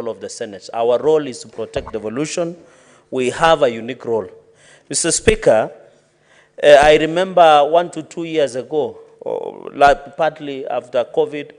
role of the Senate. Our role is to protect devolution. We have a unique role. Mr. Speaker, I remember 1 to 2 years ago, partly after COVID,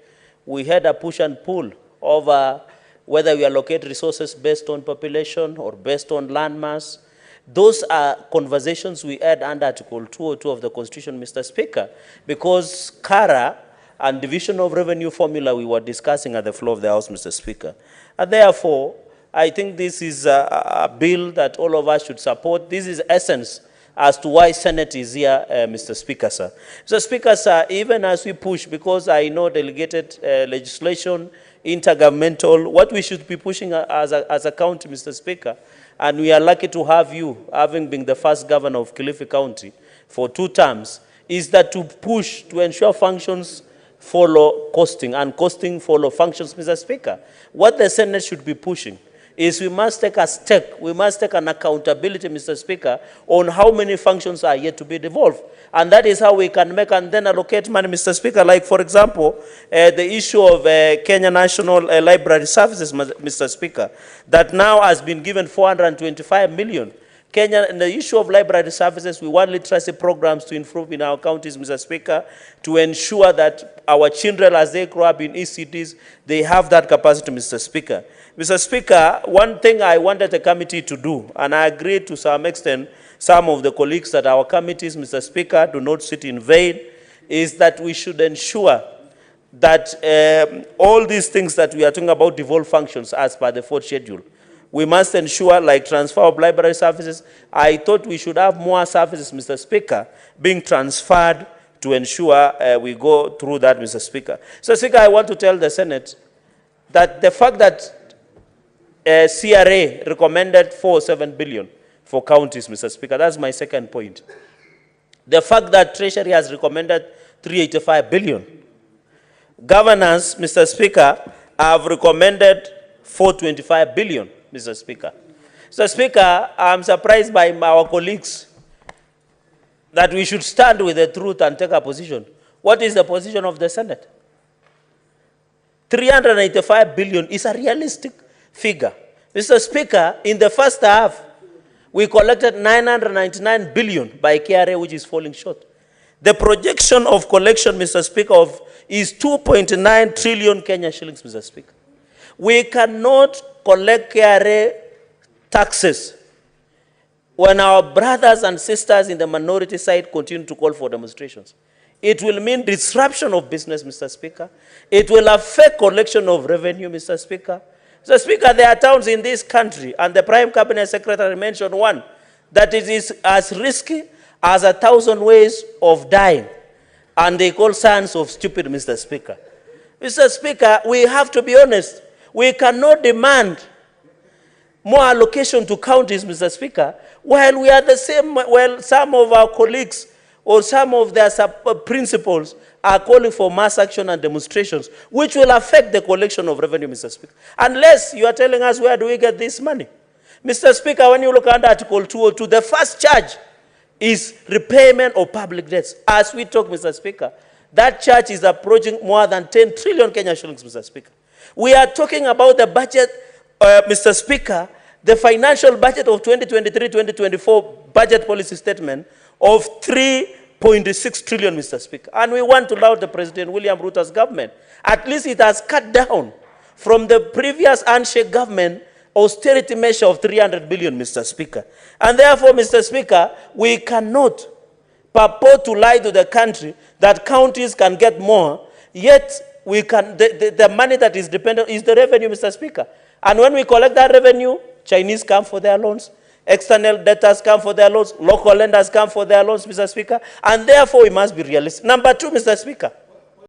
we had a push and pull over whether we allocate resources based on population or based on land mass. Those are conversations we had under Article 202 of the Constitution, Mr. Speaker, because CARA and division of revenue formula we were discussing at the floor of the House, Mr. Speaker. And therefore, I think this is a bill that all of us should support. This is essence as to why Senate is here, Mr. Speaker, sir. Mr. Speaker, sir, even as we push, because I know delegated legislation, intergovernmental, what we should be pushing as a county, Mr. Speaker, and we are lucky to have you, having been the first governor of Kilifi County for 2 terms, is that to push to ensure functions follow costing, and costing follow functions, Mr. Speaker. What the Senate should be pushing is we must take a step, we must take an accountability, Mr. Speaker, on how many functions are yet to be devolved. And that is how we can make and then allocate money, Mr. Speaker. Like, for example, the issue of Kenya National Library Services, Mr. Speaker, that now has been given 425 million. Kenya, in the issue of library services, we want literacy programs to improve in our counties, Mr. Speaker, to ensure that our children, as they grow up in ECDs, they have that capacity, Mr. Speaker. Mr. Speaker, one thing I wanted the committee to do, and I agreed to some extent, some of the colleagues that our committees, Mr. Speaker, do not sit in vain, is that we should ensure that all these things that we are talking about devolve functions as per the 4th schedule. We must ensure, like transfer of library services, I thought we should have more services, Mr. Speaker, being transferred to ensure we go through that, Mr. Speaker. So, Speaker, I want to tell the Senate that the fact that CRA recommended 4.7 billion for counties, Mr. Speaker, that's my second point. The fact that Treasury has recommended 385 billion. Governors, Mr. Speaker, have recommended 425 billion. Mr. Speaker. Mr. Speaker, I'm surprised by our colleagues that we should stand with the truth and take a position. What is the position of the Senate? 385 billion is a realistic figure. Mr. Speaker, in the first half, we collected 999 billion by KRA, which is falling short. The projection of collection, Mr. Speaker, is 2.9 trillion Kenya shillings, Mr. Speaker. We cannot collect KRA taxes when our brothers and sisters in the minority side continue to call for demonstrations. It will mean disruption of business, Mr. Speaker. It will affect collection of revenue, Mr. Speaker. Mr. Speaker, there are towns in this country, and the Prime Cabinet Secretary mentioned one, that it is as risky as 1,000 ways of dying, and they call sons of stupid, Mr. Speaker. Mr. Speaker, we have to be honest. We cannot demand more allocation to counties, Mr. Speaker, while we are the same, well, some of our colleagues or some of their principals are calling for mass action and demonstrations, which will affect the collection of revenue, Mr. Speaker. Unless you are telling us where do we get this money. Mr. Speaker, when you look under Article 202, the first charge is repayment of public debts. As we talk, Mr. Speaker, that charge is approaching more than 10 trillion Kenya shillings, Mr. Speaker. We are talking about the budget, Mr. Speaker, the financial budget of 2023-2024 budget policy statement of 3.6 trillion, Mr. Speaker. And we want to laud the President William Ruto's government. At least it has cut down from the previous handshake government austerity measure of 300 billion, Mr. Speaker. And therefore, Mr. Speaker, we cannot purport to lie to the country that counties can get more, yet we can, the money that is dependent is the revenue, Mr. Speaker. And when we collect that revenue, Chinese come for their loans, external debtors come for their loans, local lenders come for their loans, Mr. Speaker, and therefore we must be realistic. Number 2, Mr. Speaker,